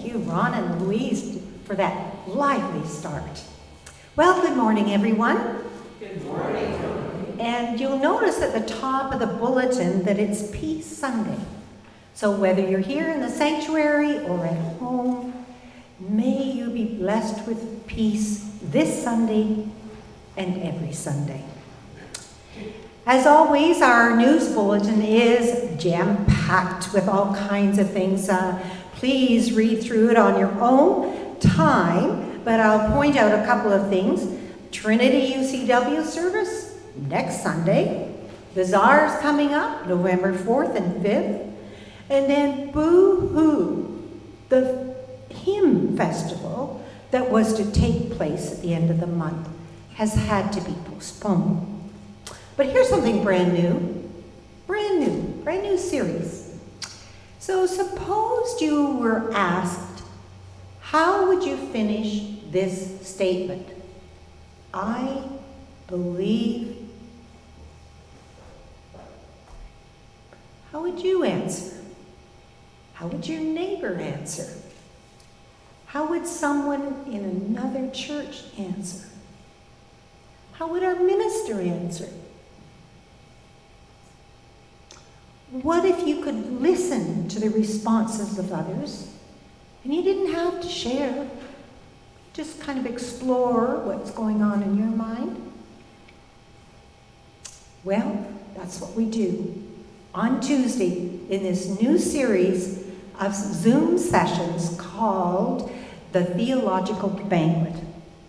you, Ron and Louise, for that lively start. Well, good morning, everyone. Good morning. And you'll notice at the top of the bulletin that it's Peace Sunday. So whether you're here in the sanctuary or at home, may you be blessed with peace this Sunday and every Sunday. As always, our news bulletin is jam-packed with all kinds of things. Please read through it on your own time, but I'll point out a couple of things. Trinity UCW service next Sunday. Bazaar's coming up November 4th and 5th. And then Boo Hoo, the hymn festival that was to take place at the end of the month, has had to be postponed. But here's something brand new series. So suppose you were asked, how would you finish this statement? I believe. How would you answer? How would your neighbor answer? How would someone in another church answer? How would our minister answer? What if you could listen to the responses of others and you didn't have to share? Just kind of explore what's going on in your mind? Well, that's what we do on Tuesday in this new series of Zoom sessions called the Theological Banquet.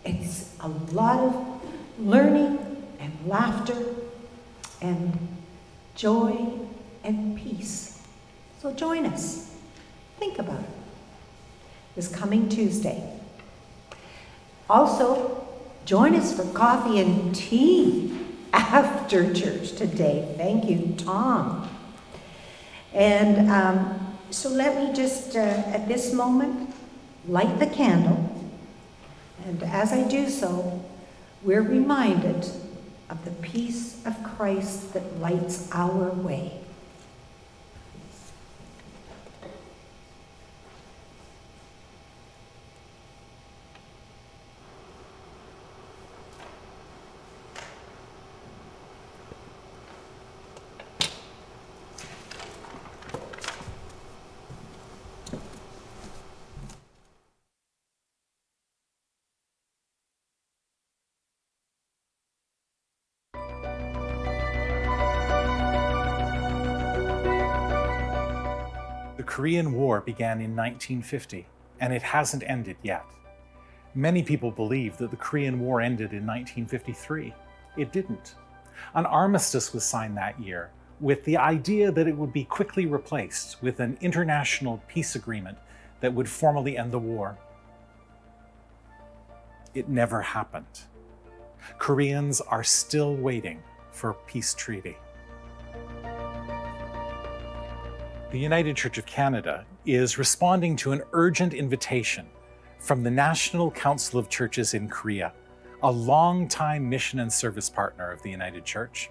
It's a lot of learning and laughter and joy and peace. So join us. Think about it. This coming Tuesday. Also, join us for coffee and tea after church today. Thank you, Tom. And so let me just, at this moment, light the candle. And as I do so, we're reminded of the peace of Christ that lights our way. The Korean War began in 1950, and it hasn't ended yet. Many people believe that the Korean War ended in 1953. It didn't. An armistice was signed that year with the idea that it would be quickly replaced with an international peace agreement that would formally end the war. It never happened. Koreans are still waiting for a peace treaty. The United Church of Canada is responding to an urgent invitation from the National Council of Churches in Korea, a long-time mission and service partner of the United Church,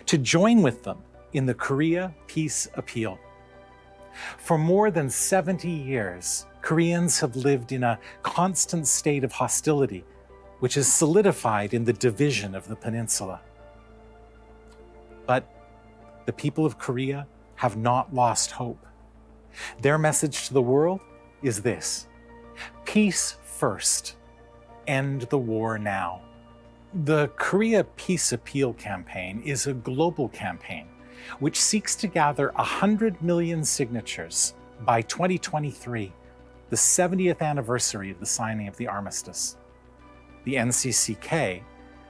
to join with them in the Korea Peace Appeal. For more than 70 years, Koreans have lived in a constant state of hostility, which is solidified in the division of the peninsula. But the people of Korea have not lost hope. Their message to the world is this: peace first, end the war now. The Korea Peace Appeal campaign is a global campaign which seeks to gather 100 million signatures by 2023, the 70th anniversary of the signing of the armistice. The NCCK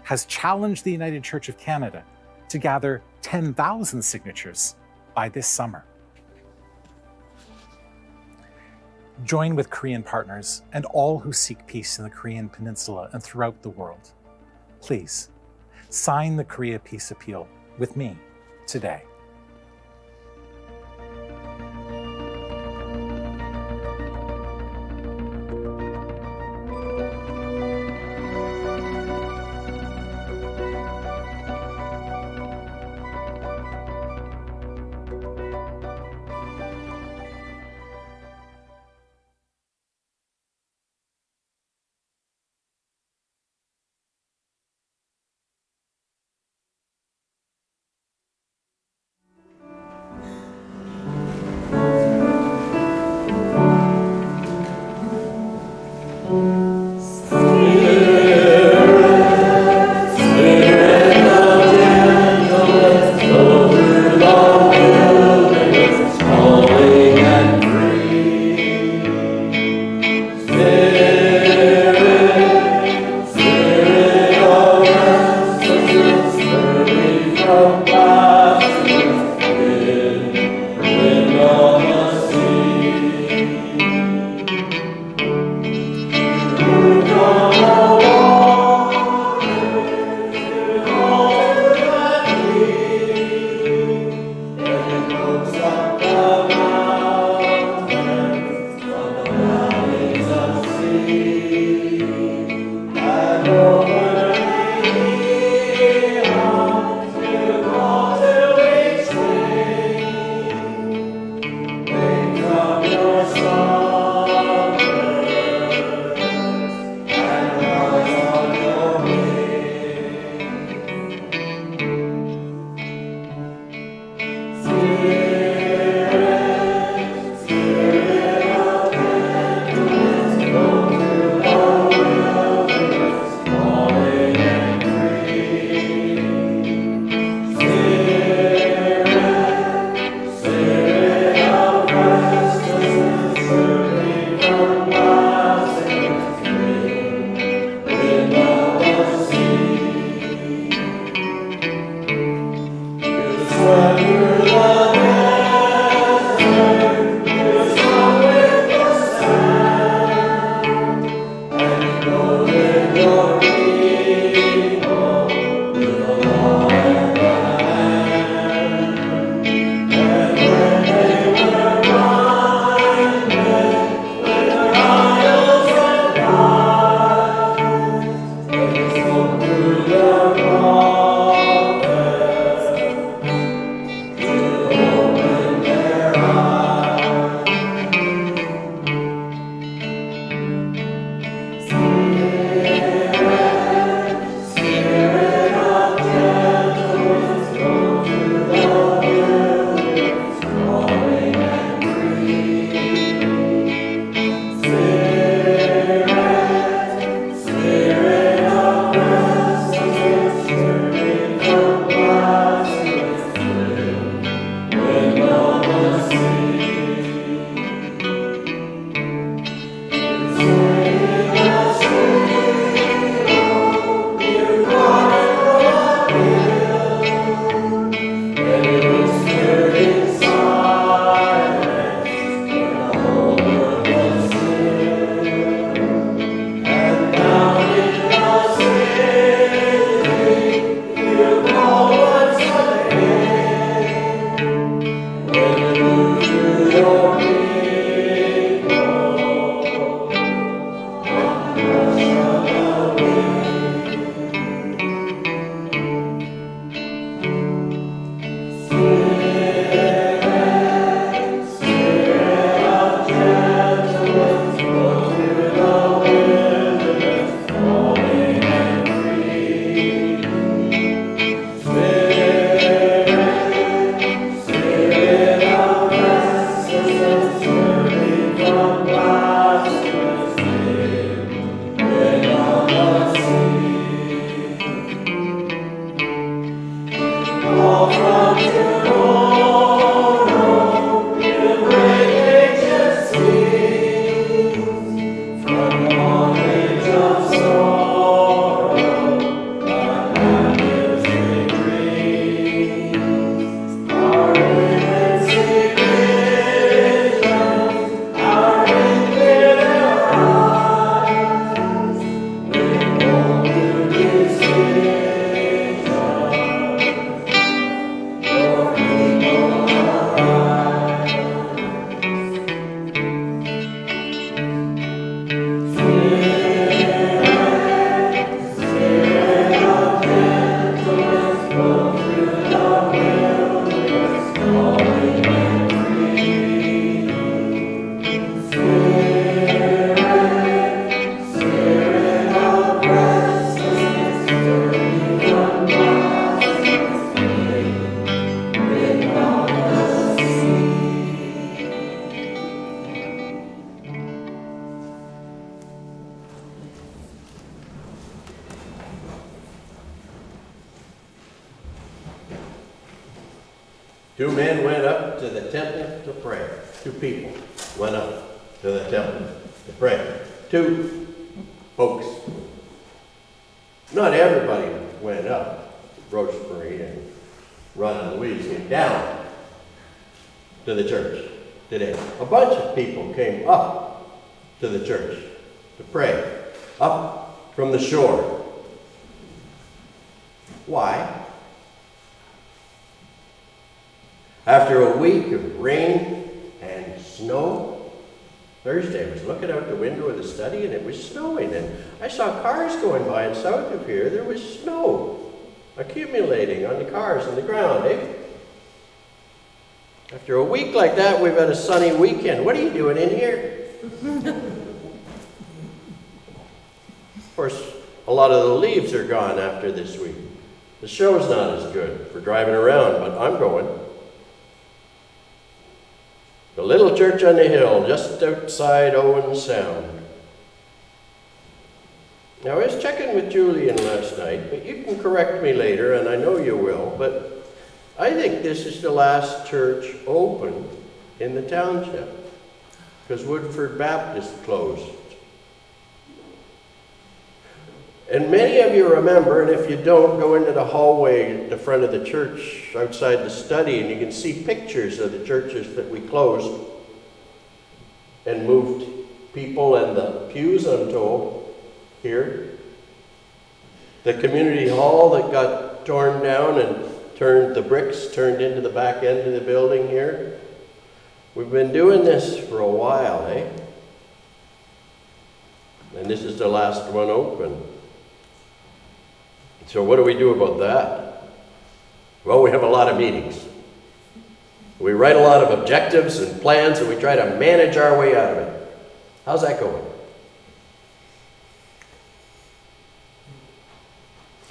has challenged the United Church of Canada to gather 10,000 signatures by this summer. Join with Korean partners and all who seek peace in the Korean Peninsula and throughout the world. Please, sign the Korea Peace Appeal with me today. 2 men went up to the temple to pray. 2 people went up to the temple to pray. 2 folks. Not everybody went up. Rosemary and Ron and Louise came down to the church today. A bunch of people came up to the church to pray, up from the shore. Why? After a week of rain and snow, Thursday I was looking out the window of the study and it was snowing, and I saw cars going by, and south of here there was snow accumulating on the cars and the ground, eh? After a week like that, we've had a sunny weekend. What are you doing in here? Of course, a lot of the leaves are gone after this week. The show's not as good for driving around, but I'm going. The little church on the hill, just outside Owen Sound. Now, I was checking with Julian last night, but you can correct me later, and I know you will, but I think this is the last church open in the township, because Woodford Baptist closed. And many of you remember, and if you don't, go into the hallway at the front of the church outside the study, and you can see pictures of the churches that we closed and moved people and the pews, I'm told, here. The community hall that got torn down and the bricks turned into the back end of the building here. We've been doing this for a while, eh? And this is the last one open. So what do we do about that? Well, we have a lot of meetings. We write a lot of objectives and plans, and we try to manage our way out of it. How's that going?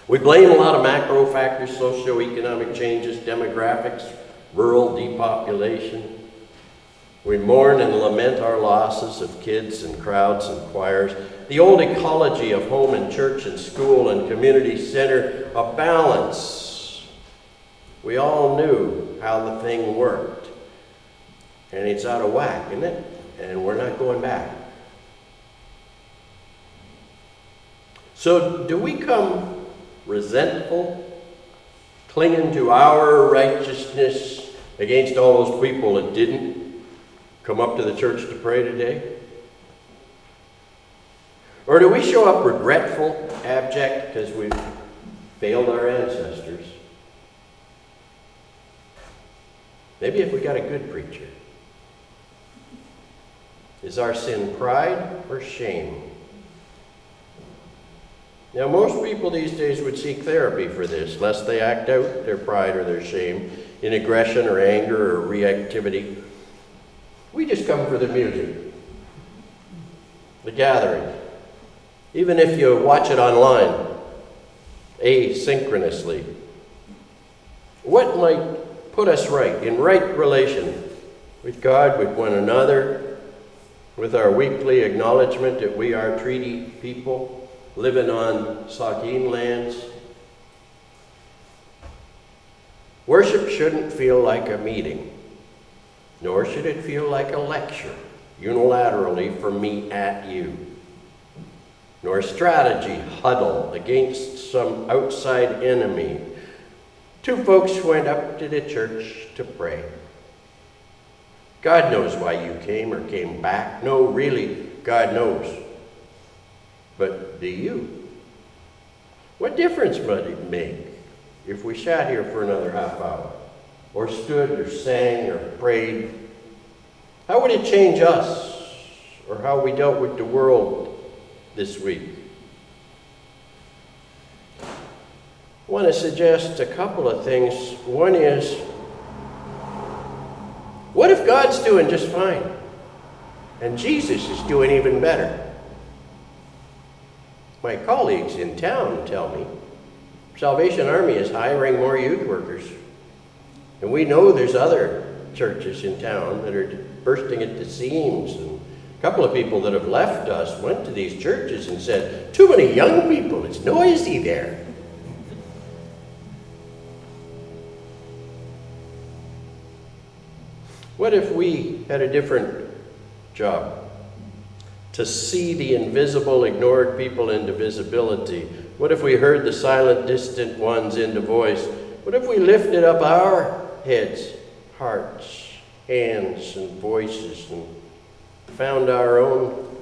We blame a lot of macro factors, socioeconomic changes, demographics, rural depopulation. We mourn and lament our losses of kids and crowds and choirs. The old ecology of home and church and school and community center, a balance. We all knew how the thing worked. And it's out of whack, isn't it? And we're not going back. So do we come resentful, clinging to our righteousness against all those people that didn't come up to the church to pray today? Or do we show up regretful, abject, because we've failed our ancestors? Maybe if we got a good preacher. Is our sin pride or shame? Now, most people these days would seek therapy for this, lest they act out their pride or their shame in aggression or anger or reactivity. We just come for the music, the gathering. Even if you watch it online, asynchronously. What might put us right, in right relation with God, with one another, with our weekly acknowledgement that we are treaty people, living on Saugeen lands? Worship shouldn't feel like a meeting, nor should it feel like a lecture, unilaterally from me at you, nor a strategy huddle against some outside enemy. 2 folks went up to the church to pray. God knows why you came or came back. No, really, God knows. But do you? What difference would it make if we sat here for another half hour, or stood or sang or prayed? How would it change us, or how we dealt with the world this week? I want to suggest a couple of things. One is, what if God's doing just fine, and Jesus is doing even better? My colleagues in town tell me Salvation Army is hiring more youth workers. And we know there's other churches in town that are bursting at the seams. And a couple of people that have left us went to these churches and said, too many young people, it's noisy there. What if we had a different job? To see the invisible, ignored people into visibility. What if we heard the silent, distant ones into voice? What if we lifted up our heads, hearts, hands, and voices and found our own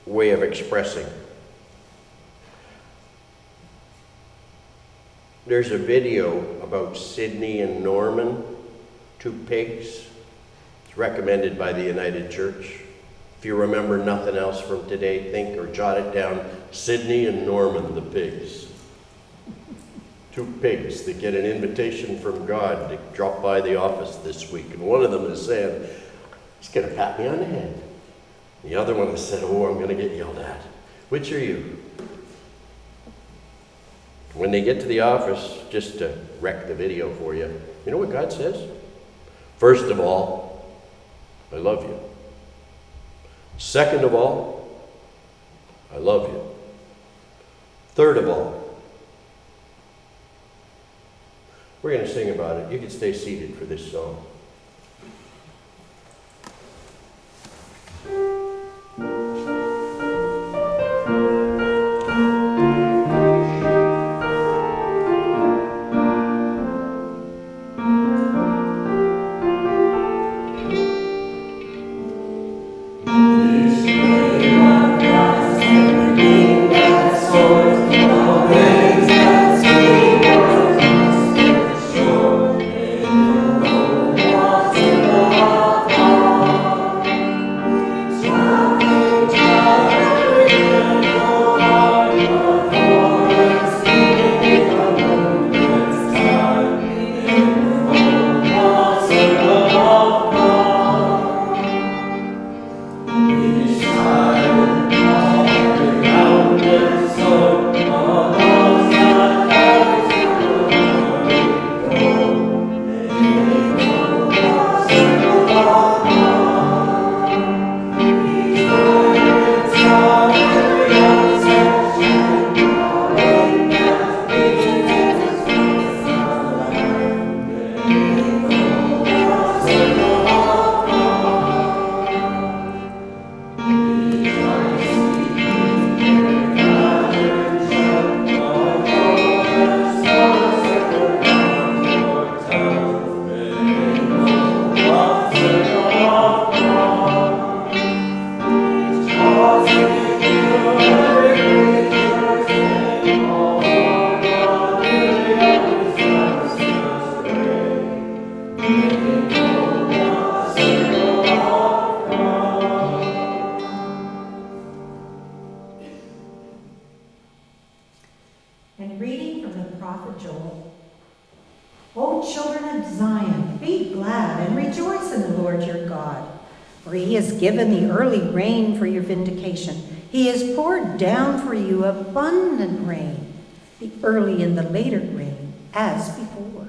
way of expressing? There's a video about Sydney and Norman, two pigs. It's recommended by the United Church. If you remember nothing else from today, think or jot it down. Sydney and Norman, the pigs. Two pigs that get an invitation from God to drop by the office this week. And one of them is saying, he's going to pat me on the head. The other one has said, oh, I'm going to get yelled at. Which are you? When they get to the office, just to wreck the video for you, you know what God says? First of all, I love you. Second of all, I love you. Third of all, we're going to sing about it. You can stay seated for this song. And reading from the prophet Joel. O children of Zion, be glad and rejoice in the Lord your God, for he has given the early rain for your vindication. He has poured down for you abundant rain, the early and the later rain, as before.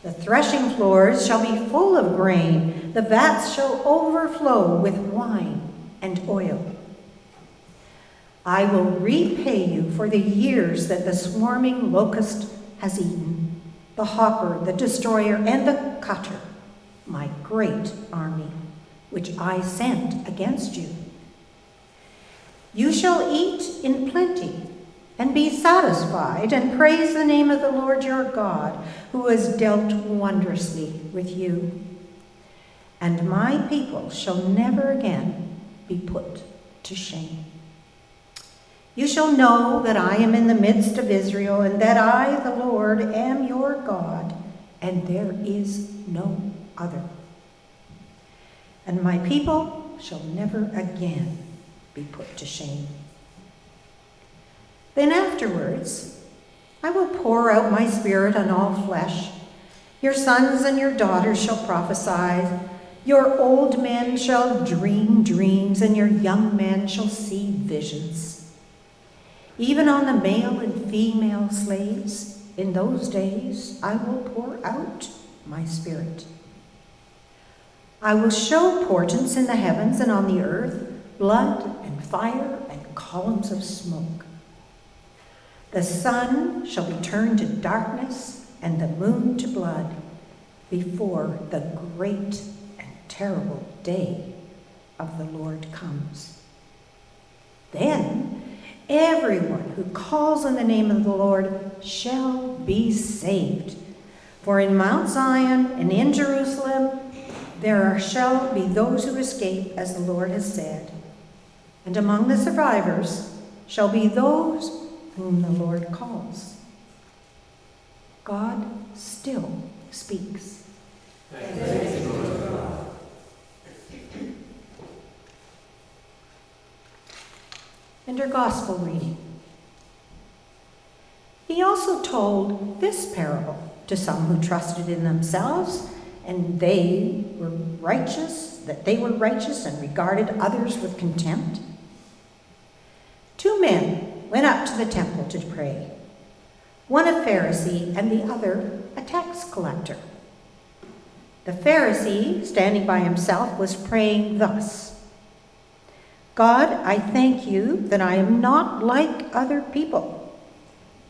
The threshing floors shall be full of grain, the vats shall overflow with wine and oil. I will repay you for the years that the swarming locust has eaten, the hopper, the destroyer, and the cutter, my great army, which I sent against you. You shall eat in plenty and be satisfied and praise the name of the Lord your God, who has dealt wondrously with you. And my people shall never again be put to shame. You shall know that I am in the midst of Israel, and that I, the Lord, am your God, and there is no other. And my people shall never again be put to shame. Then afterwards, I will pour out my spirit on all flesh. Your sons and your daughters shall prophesy. Your old men shall dream dreams, and your young men shall see visions. Even on the male and female slaves, in those days, I will pour out my spirit. I will show portents in the heavens and on the earth, blood and fire and columns of smoke. The sun shall be turned to darkness and the moon to blood before the great and terrible day of the Lord comes. Then everyone who calls on the name of the Lord shall be saved. For in Mount Zion and in Jerusalem there shall be those who escape, as the Lord has said. And among the survivors shall be those whom the Lord calls. God still speaks. And our gospel reading. He also told this parable to some who trusted in themselves, and they were righteous and regarded others with contempt. 2 men went up to the temple to pray, one a Pharisee and the other a tax collector. The Pharisee, standing by himself, was praying thus: God, I thank you that I am not like other people,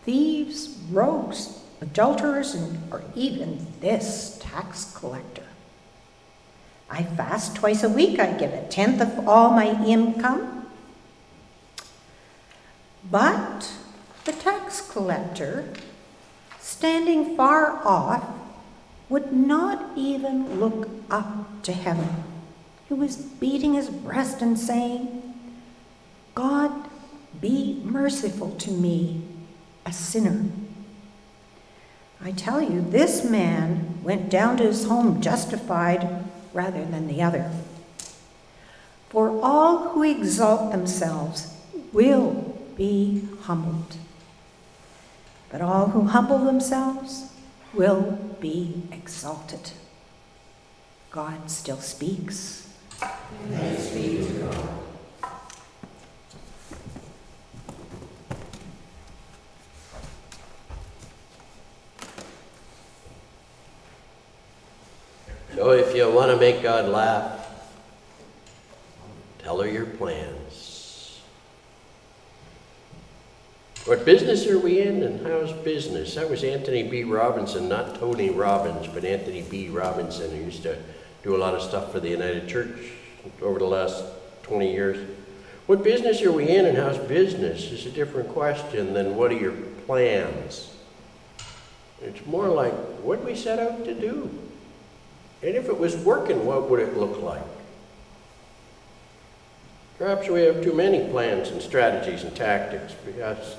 thieves, rogues, adulterers, or even this tax collector. I fast twice a week. I give 1/10 of all my income. But the tax collector, standing far off, would not even look up to heaven. He was beating his breast and saying, God, be merciful to me, a sinner. I tell you, this man went down to his home justified rather than the other. For all who exalt themselves will be humbled, but all who humble themselves will be exalted. God still speaks. Thanks be to God. So if you want to make God laugh, tell her your plans. What business are we in, and how's business? That was Anthony B. Robinson, not Tony Robbins, but Anthony B. Robinson, who used to do a lot of stuff for the United Church over the last 20 years. What business are we in, and how's business is a different question than what are your plans. It's more like, what did we set out to do? And if it was working, what would it look like? Perhaps we have too many plans and strategies and tactics because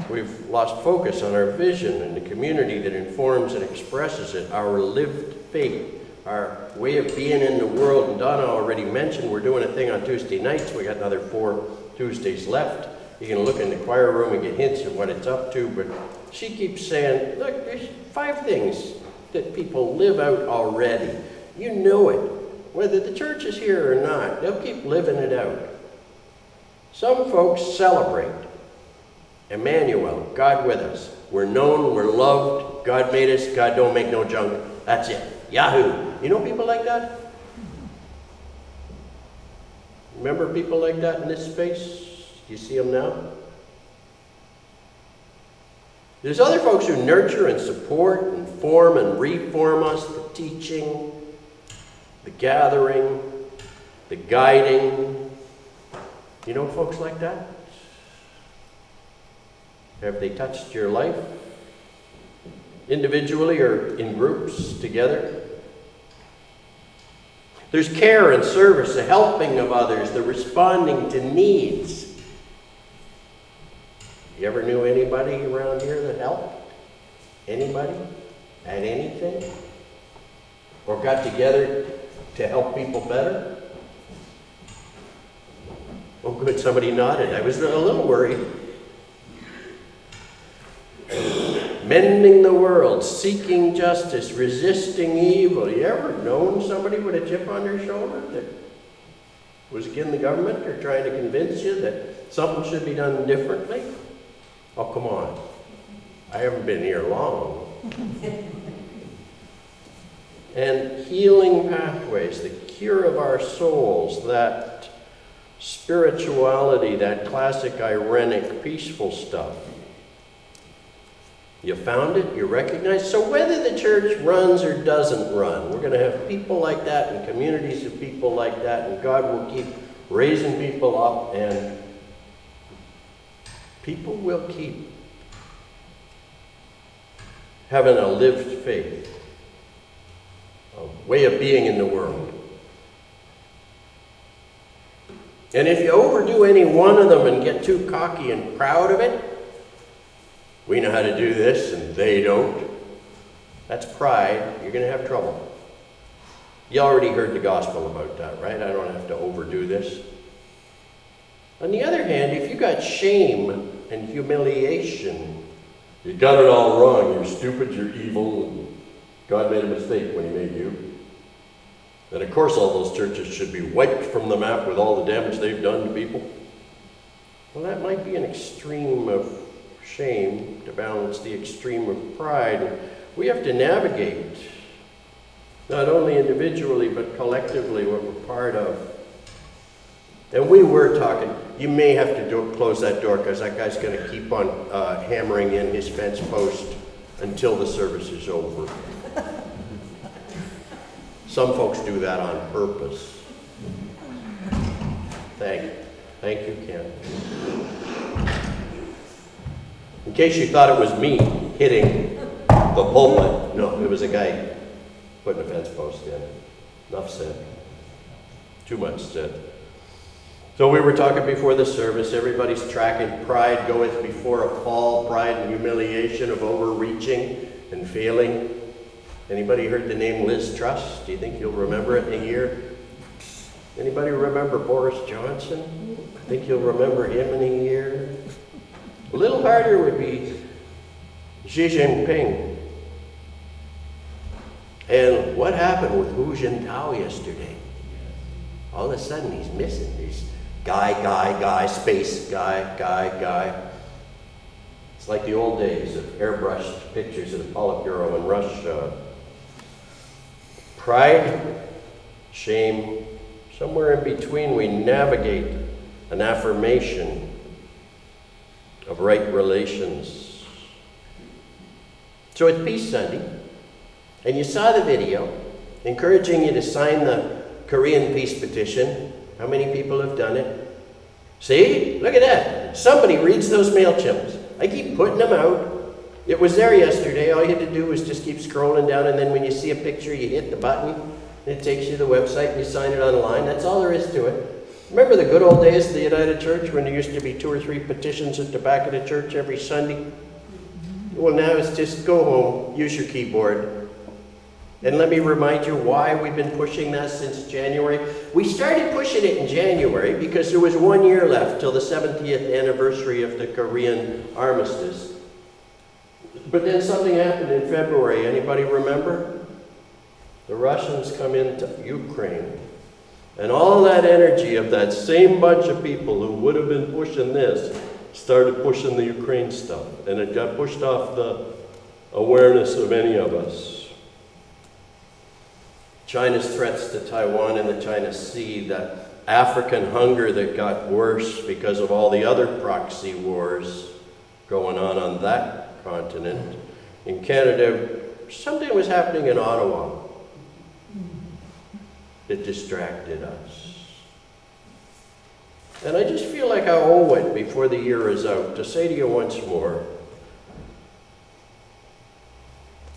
we've lost focus on our vision and the community that informs and expresses it, our lived faith, our way of being in the world. And Donna already mentioned we're doing a thing on Tuesday nights. We got another 4 Tuesdays left. You can look in the choir room and get hints of what it's up to, but she keeps saying, look, there's 5 things that people live out already. You know it. Whether the church is here or not, they'll keep living it out. Some folks celebrate Emmanuel, God with us. We're known, we're loved, God made us, God don't make no junk. That's it. Yahoo. You know people like that? Remember people like that in this space? Do you see them now? There's other folks who nurture and support and form and reform us, the teaching, the gathering, the guiding. You know folks like that? Have they touched your life? Individually or in groups together? There's care and service, the helping of others, the responding to needs. You ever knew anybody around here that helped? Anybody? At anything? Or got together to help people better? Oh good, somebody nodded. I was a little worried. Mending the world, seeking justice, resisting evil. You ever known somebody with a chip on their shoulder that was against the government or trying to convince you that something should be done differently? Oh, come on. I haven't been here long. And healing pathways, the cure of our souls, that spirituality, that classic irenic, peaceful stuff. You found it, you recognize. So whether the church runs or doesn't run, we're going to have people like that and communities of people like that, and God will keep raising people up, and people will keep having a lived faith, a way of being in the world. And if you overdo any one of them and get too cocky and proud of it, we know how to do this and they don't. That's pride. You're going to have trouble. You already heard the gospel about that, right? I don't have to overdo this. On the other hand, if you got shame and humiliation, you got it all wrong. You're stupid, you're evil, and God made a mistake when he made you. And of course all those churches should be wiped from the map with all the damage they've done to people. Well, that might be an extreme of shame to balance the extreme of pride. We have to navigate, not only individually, but collectively, what we're part of. And we were talking, you may have to close that door, because that guy's going to keep on hammering in his fence post until the service is over. Some folks do that on purpose. Thank you, Ken. In case you thought it was me hitting the pulpit, no, it was a guy putting a fence post in. Enough said. Too much said. So we were talking before the service, everybody's tracking pride goeth before a fall, pride and humiliation of overreaching and failing. Anybody heard the name Liz Truss? Do you think you'll remember it in a year? Anybody remember Boris Johnson? Think you'll remember him in a year? A little harder would be Xi Jinping. And what happened with Hu Jintao yesterday? All of a sudden he's missing. He's guy, space, guy. It's like the old days of airbrushed pictures of the Politburo in Russia. Pride, shame, somewhere in between we navigate an affirmation of right relations. So it's Peace Sunday, and you saw the video encouraging you to sign the Korean peace petition. How many people have done it? See? Look at that. Somebody reads those MailChimps. I keep putting them out. It was there yesterday. All you had to do was just keep scrolling down, and then when you see a picture, you hit the button, and it takes you to the website, and you sign it online. That's all there is to it. Remember the good old days of the United Church when there used to be 2 or 3 petitions at the back of the church every Sunday? Well, now it's just go home, use your keyboard. And let me remind you why we've been pushing that since January. We started pushing it in January because there was 1 year left till the 70th anniversary of the Korean armistice. But then something happened in February. Anybody remember? The Russians come into Ukraine. And all that energy of that same bunch of people who would have been pushing this started pushing the Ukraine stuff. And it got pushed off the awareness of any of us. China's threats to Taiwan and the China Sea, that African hunger that got worse because of all the other proxy wars going on that continent. In Canada, something was happening in Ottawa that distracted us. And I just feel like I owe it before the year is out to say to you once more,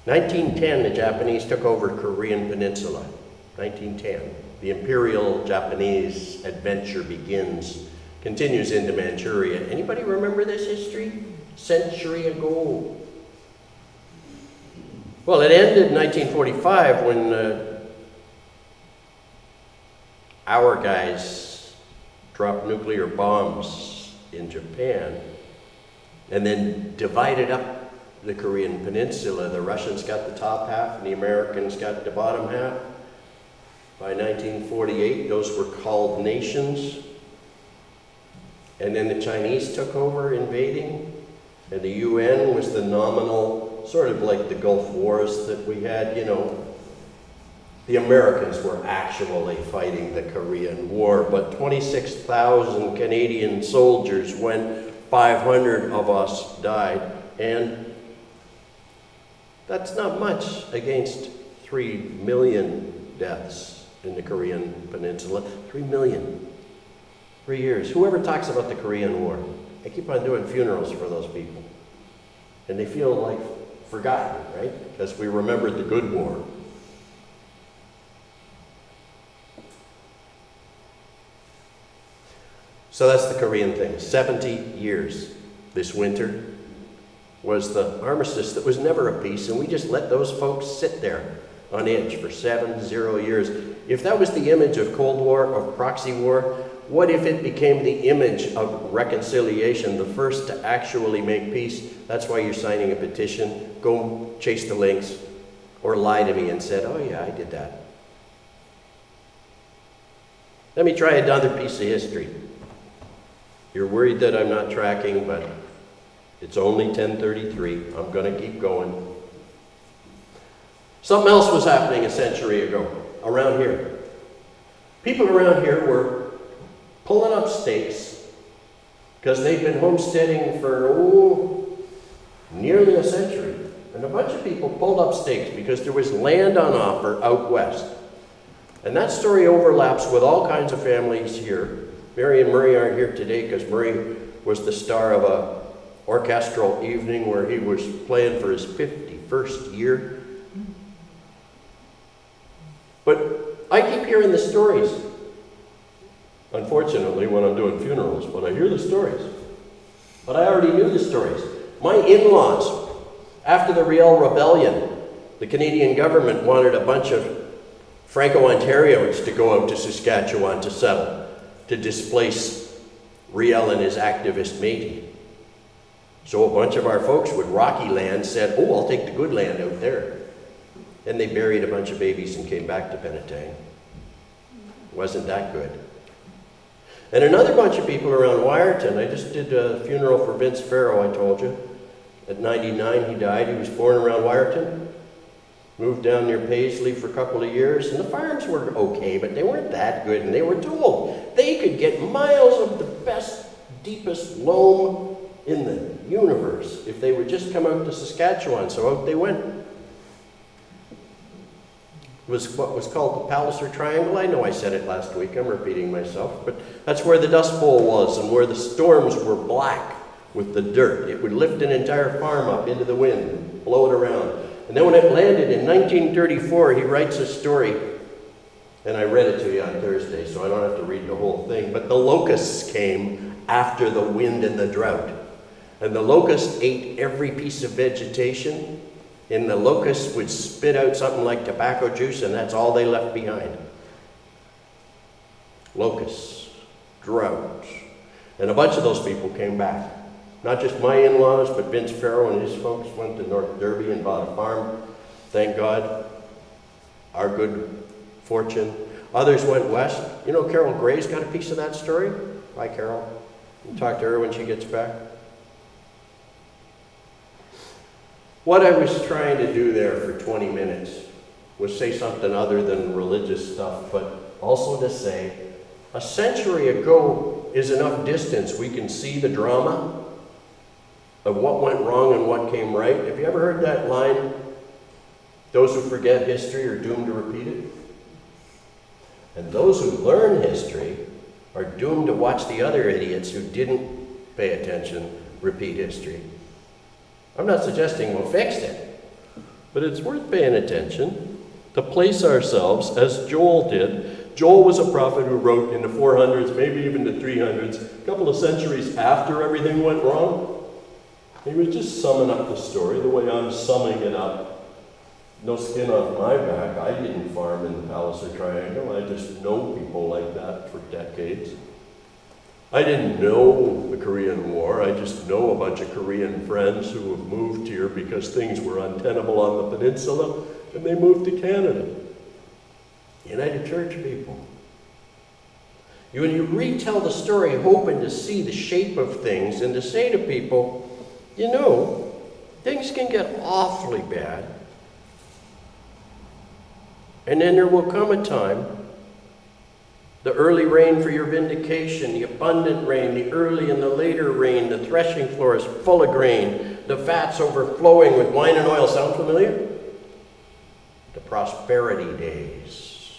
1910, the Japanese took over Korean Peninsula. 1910. The Imperial Japanese adventure continues into Manchuria. Anybody remember this history? Century ago. Well, it ended in 1945 when our guys dropped nuclear bombs in Japan and then divided up the Korean Peninsula. The Russians got the top half and the Americans got the bottom half. By 1948, those were called nations. And then the Chinese took over invading, and the UN was the nominal, sort of like the Gulf Wars that we had, you know. The Americans were actually fighting the Korean War, but 26,000 Canadian soldiers went, 500 of us died, and That's not much against 3 million deaths in the Korean Peninsula. 3 million. 3 years. Whoever talks about the Korean War, I keep on doing funerals for those people. And they feel like forgotten, right? Because we remembered the good war. So that's the Korean thing. 70 years this winter was the armistice that was never a peace, and we just let those folks sit there on edge for 70 years. If that was the image of Cold War, of proxy war, what if it became the image of reconciliation, the first to actually make peace? That's why you're signing a petition. Go chase the links, or lie to me and said, oh yeah, I did that. Let me try another piece of history. You're worried that I'm not tracking, but it's only 10:33. I'm going to keep going. Something else was happening a century ago, around here. People around here were pulling up stakes because they'd been homesteading for, nearly a century. And a bunch of people pulled up stakes because there was land on offer out west. And that story overlaps with all kinds of families here. Mary and Murray aren't here today because Murray was the star of a orchestral evening where he was playing for his 51st year. But I keep hearing the stories. Unfortunately, when I'm doing funerals, but I hear the stories. But I already knew the stories. My in-laws, after the Riel Rebellion, the Canadian government wanted a bunch of Franco-Ontarians to go out to Saskatchewan to settle, to displace Riel and his activist matey. So a bunch of our folks with rocky land said, oh, I'll take the good land out there. And they buried a bunch of babies and came back to Penetang. Wasn't that good? And another bunch of people around Wyerton. I just did a funeral for Vince Farrow, I told you. At 99, he died. He was born around Wyerton. Moved down near Paisley for a couple of years. And the farms were okay, but they weren't that good. And they were told they could get miles of the best, deepest loam in the universe if they would just come out to Saskatchewan. So out they went. It was what was called the Palliser Triangle. I know I said it last week, I'm repeating myself, but that's where the Dust Bowl was and where the storms were black with the dirt. It would lift an entire farm up into the wind and blow it around. And then when it landed in 1934, he writes a story, and I read it to you on Thursday, so I don't have to read the whole thing, but the locusts came after the wind and the drought. And the locusts ate every piece of vegetation, and the locusts would spit out something like tobacco juice, and that's all they left behind. Locusts, drought. And a bunch of those people came back. Not just my in-laws, but Vince Farrow and his folks went to North Derby and bought a farm. Thank God. Our good fortune. Others went west. You know, Carol Gray's got a piece of that story. Hi, Carol. We'll talk to her when she gets back. What I was trying to do there for 20 minutes was say something other than religious stuff, but also to say, a century ago is enough distance we can see the drama of what went wrong and what came right. Have you ever heard that line, those who forget history are doomed to repeat it? And those who learn history are doomed to watch the other idiots who didn't pay attention repeat history. I'm not suggesting we'll fix it, but it's worth paying attention to place ourselves as Joel did. Joel was a prophet who wrote in the 400s, maybe even the 300s, a couple of centuries after everything went wrong. He was just summing up the story the way I'm summing it up. No skin off my back. I didn't farm in the Palliser Triangle. I just know people like that for decades. I didn't know the Korean War. I just know a bunch of Korean friends who have moved here because things were untenable on the peninsula, and they moved to Canada. United Church people. When you retell the story hoping to see the shape of things and to say to people, you know, things can get awfully bad. And then there will come a time, the early rain for your vindication, the abundant rain, the early and the later rain, the threshing floor is full of grain. the vats overflowing with wine and oil. Sound familiar? The prosperity days.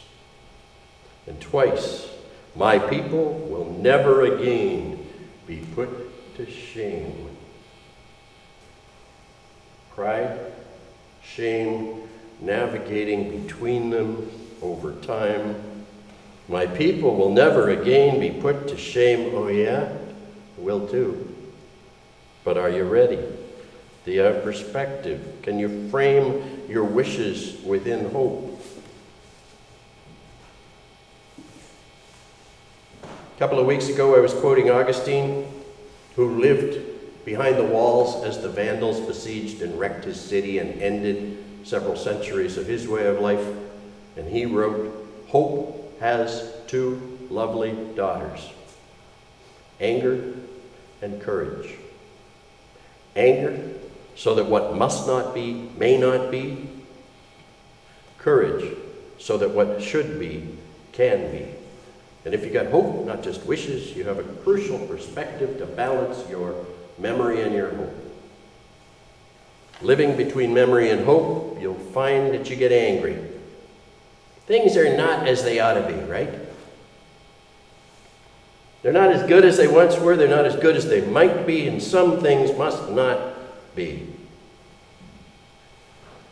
And twice, my people will never again be put to shame. Pride, shame, navigating between them over time. My people will never again be put to shame. Oh yeah? Will too. But are you ready? Do you have perspective? Can you frame your wishes within hope? A couple of weeks ago I was quoting Augustine, who lived behind the walls as the Vandals besieged and wrecked his city and ended several centuries of his way of life. And he wrote, "Hope has two lovely daughters, anger and courage. Anger, so that what must not be may not be. Courage, so that what should be can be." And if you got hope, not just wishes, you have a crucial perspective to balance your memory and your hope. Living between memory and hope, you'll find that you get angry. Things are not as they ought to be, right? They're not as good as they once were, they're not as good as they might be, and some things must not be.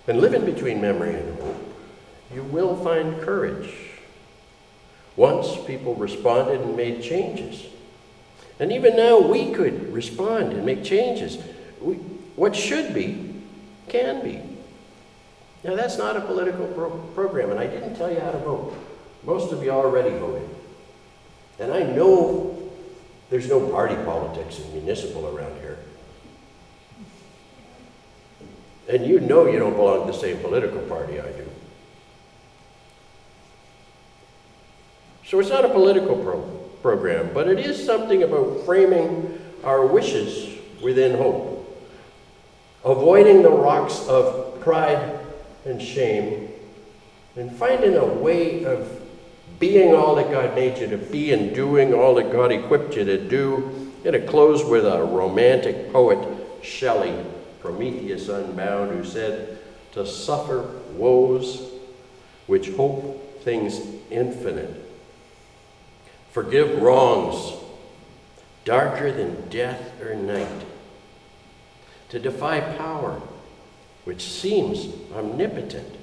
And living between memory and hope, you will find courage. Once people responded and made changes. And even now we could respond and make changes. What should be, can be. Now that's not a political program, and I didn't tell you how to vote. Most of you already voted. And I know there's no party politics in municipal around here. And you know you don't belong to the same political party I do. So it's not a political program, but it is something about framing our wishes within hope. Avoiding the rocks of pride and shame, and finding a way of being all that God made you to be and doing all that God equipped you to do. I'm going to close with a romantic poet, Shelley, Prometheus Unbound, who said, "To suffer woes which hope things infinite. Forgive wrongs darker than death or night. To defy power which seems omnipotent.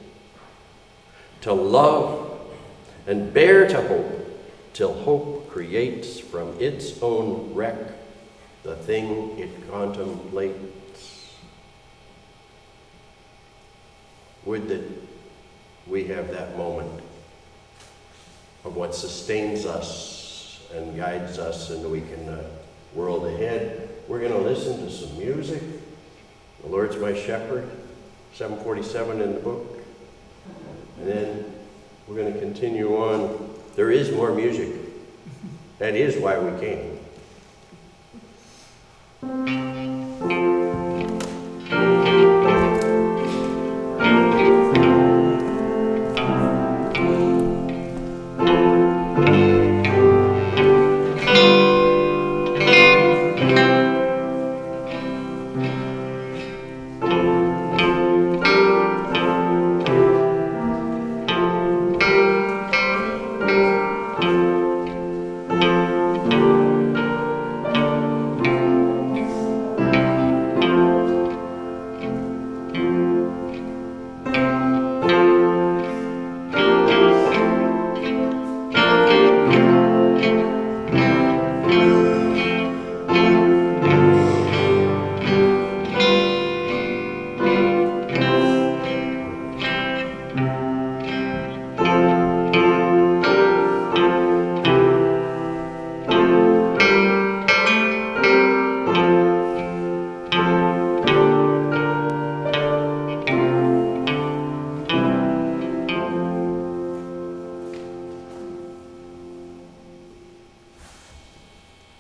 To love and bear to hope till hope creates from its own wreck the thing it contemplates." Would that we have that moment of what sustains us and guides us in the week and the world ahead. We're going to listen to some music. The Lord's My Shepherd, 747 in the book. And then we're going to continue on. There is more music. That is why we came.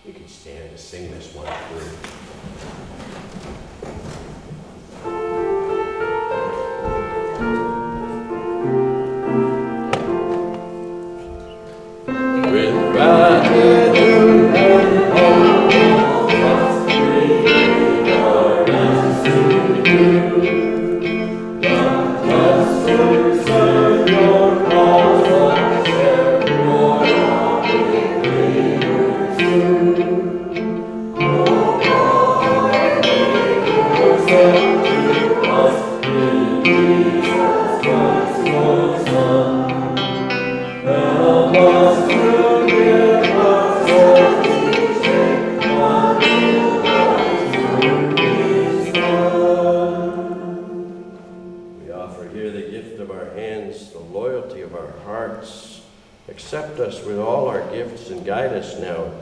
You can stand to sing this one through. With gratitude and hope, us with all our gifts and guide us now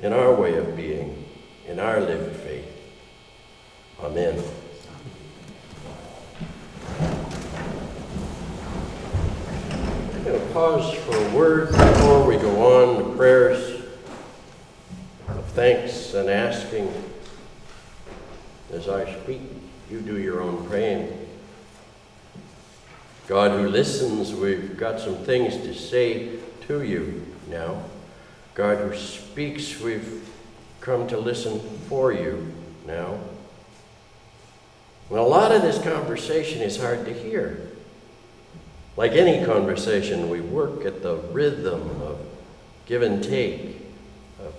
in our way of being, in our lived faith. Amen. I'm going to pause for a word before we go on to prayers of thanks and asking. As I speak, you do your own praying. God who listens, we've got some things to say to you now. God who speaks, we've come to listen for you now. And a lot of this conversation is hard to hear. Like any conversation, we work at the rhythm of give and take, of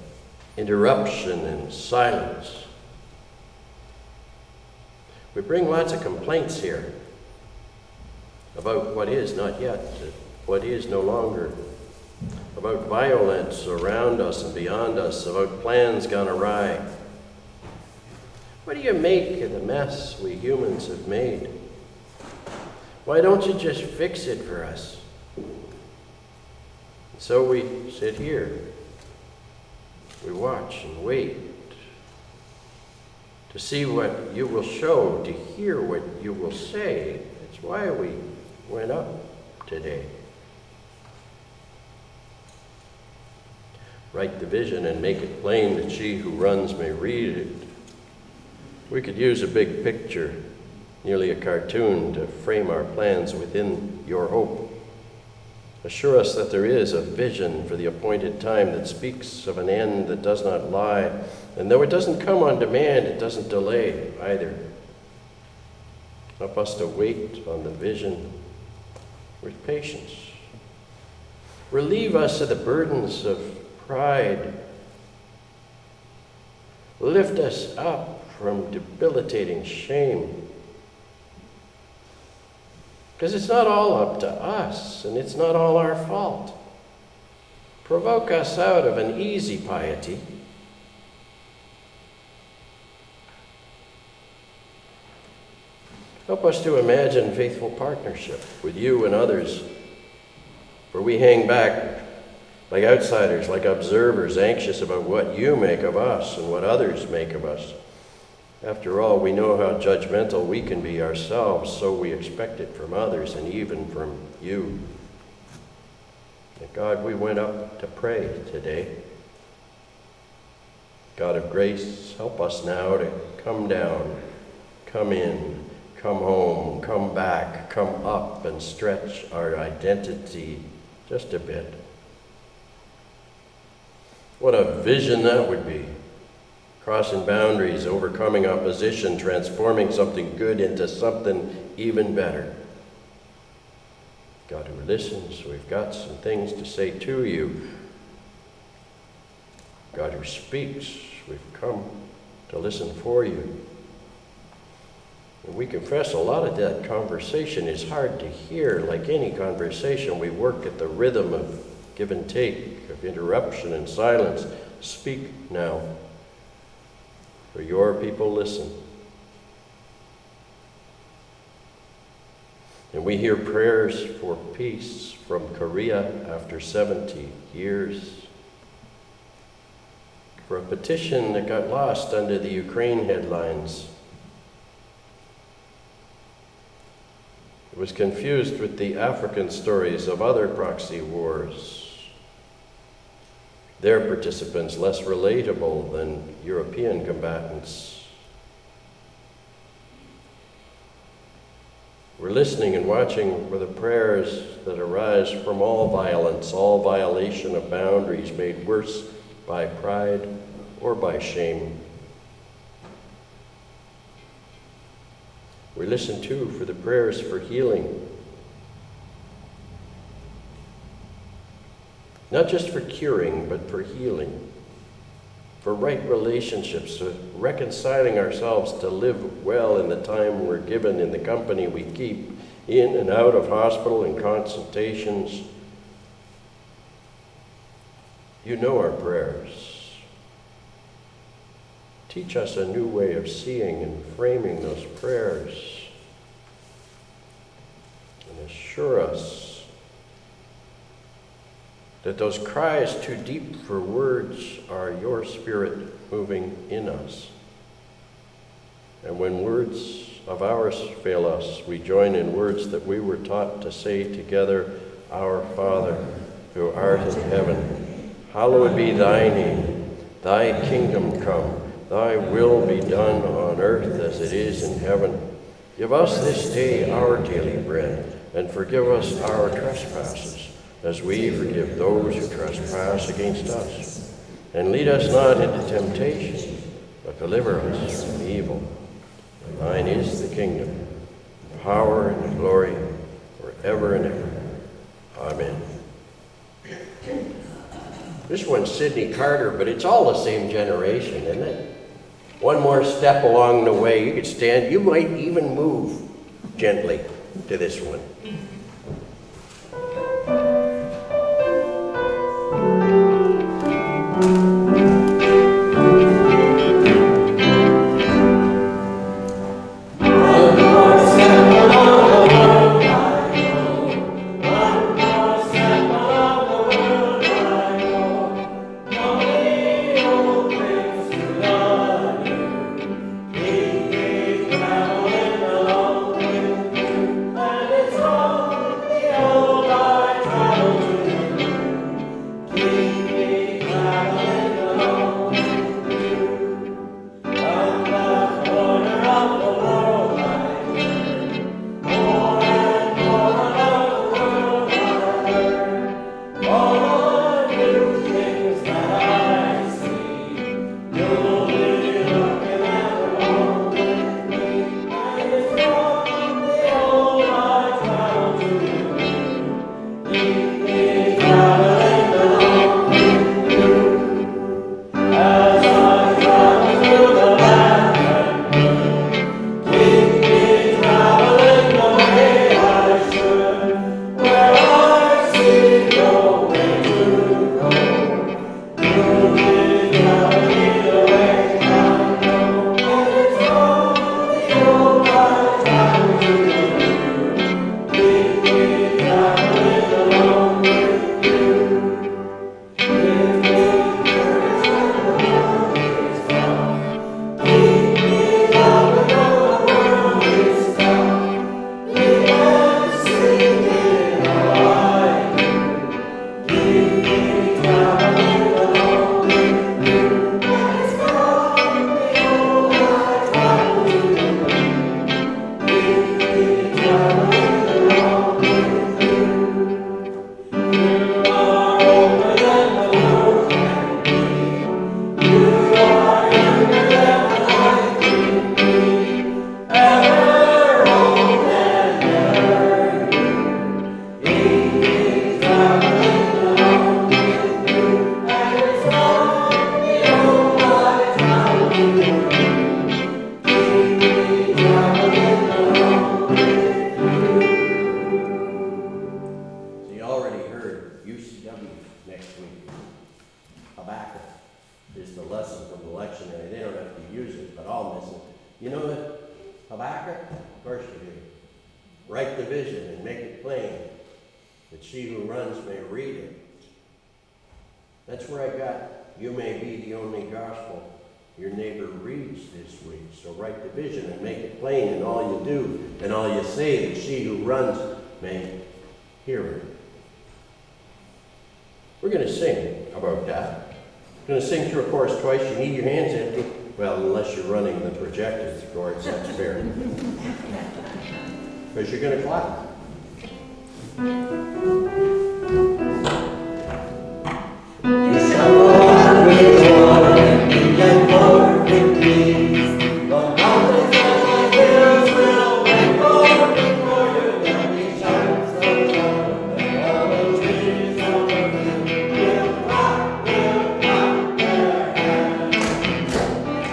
interruption and silence. We bring lots of complaints here about what is not yet, what is no longer, about violence around us and beyond us, about plans gone awry. What do you make of the mess we humans have made? Why don't you just fix it for us? And so we sit here, we watch and wait to see what you will show, to hear what you will say. That's why we went up today. Write the vision and make it plain that she who runs may read it. We could use a big picture, nearly a cartoon, to frame our plans within your hope. Assure us that there is a vision for the appointed time that speaks of an end that does not lie, and though it doesn't come on demand, it doesn't delay either. Help us to wait on the vision with patience. Relieve us of the burdens of pride. Lift us up from debilitating shame. Because it's not all up to us, and it's not all our fault. Provoke us out of an easy piety. Help us to imagine faithful partnership with you and others, where we hang back like outsiders, like observers, anxious about what you make of us and what others make of us. After all, we know how judgmental we can be ourselves, so we expect it from others and even from you. And God, we went up to pray today. God of grace, help us now to come down, come in, come home, come back, come up, and stretch our identity just a bit. What a vision that would be. Crossing boundaries, overcoming opposition, transforming something good into something even better. God who listens, we've got some things to say to you. God who speaks, we've come to listen for you. And we confess a lot of that conversation is hard to hear. Like any conversation, we work at the rhythm of give and take, of interruption and silence. Speak now. For your people listen. And we hear prayers for peace from Korea after 70 years. For a petition that got lost under the Ukraine headlines. It was confused with the African stories of other proxy wars. Their participants less relatable than European combatants. We're listening and watching for the prayers that arise from all violence, all violation of boundaries made worse by pride or by shame. We listen too for the prayers for healing. Not just for curing, but for healing. For right relationships, for reconciling ourselves to live well in the time we're given, in the company we keep, in and out of hospital and consultations. You know our prayers. Teach us a new way of seeing and framing those prayers. And assure us that those cries too deep for words are your Spirit moving in us. And when words of ours fail us, we join in words that we were taught to say together, Our Father, who art in heaven, hallowed be thy name. Thy kingdom come, thy will be done on earth as it is in heaven. Give us this day our daily bread, and forgive us our trespasses, as we forgive those who trespass against us. And lead us not into temptation, but deliver us from evil. For thine is the kingdom, the power, and the glory, forever and ever. Amen. This one's Sidney Carter, but it's all the same generation, isn't it? One more step along the way, you could stand, you might even move gently to this one. We're going to sing about that. We're going to sing through a chorus twice. You need your hands empty. Well, unless you're running the projector chords, that's fair. Because you're going to clap. You shall walk with joy and be led forth with peace. The mountains and the hills will break forth before you. There'll be shouts of joy, and all the trees of the field will clap their hands.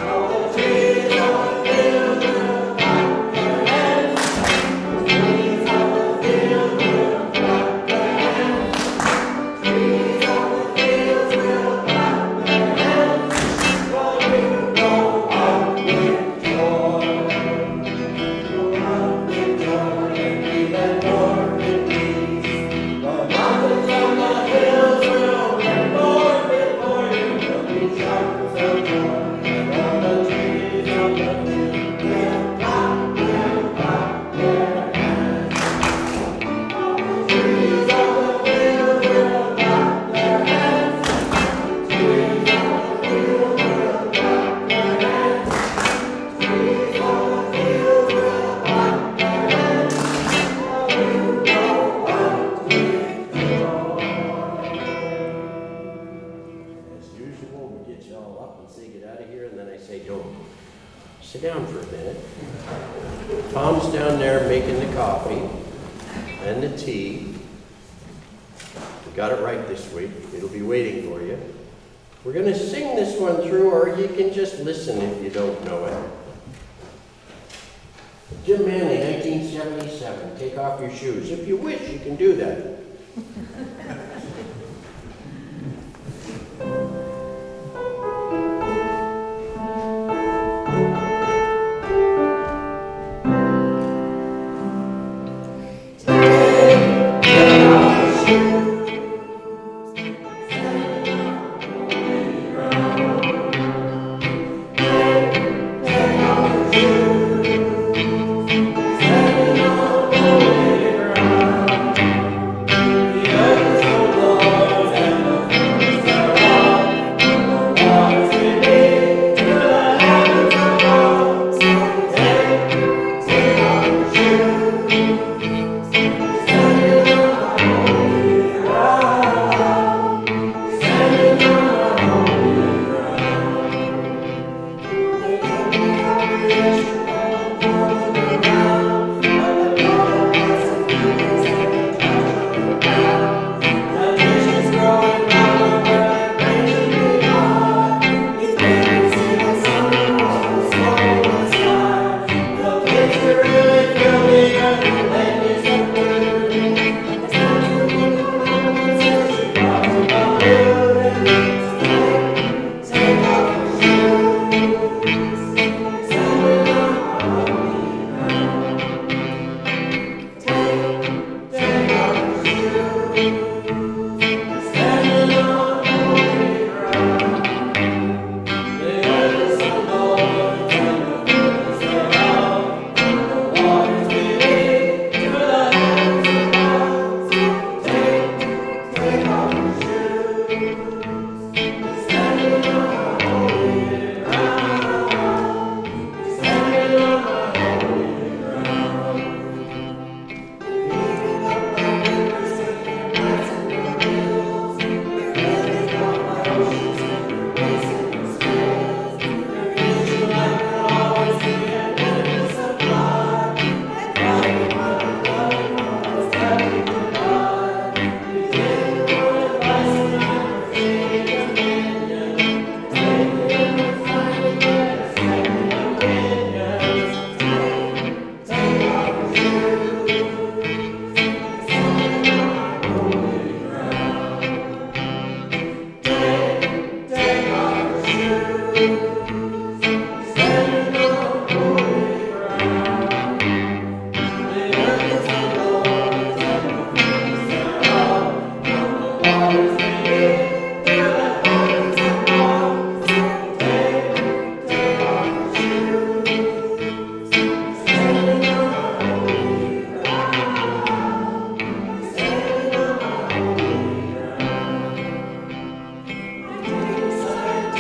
All the trees of the field will clap their hands. The trees of the field will clap their hands. say, don't. Sit down for a minute. Tom's down there making the coffee and the tea. We got it right this week. It'll be waiting for you. We're going to sing this one through, or you can just listen if you don't know it. Jim Manley, 1977. Take off your shoes. If you wish, you can do that.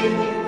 Thank you.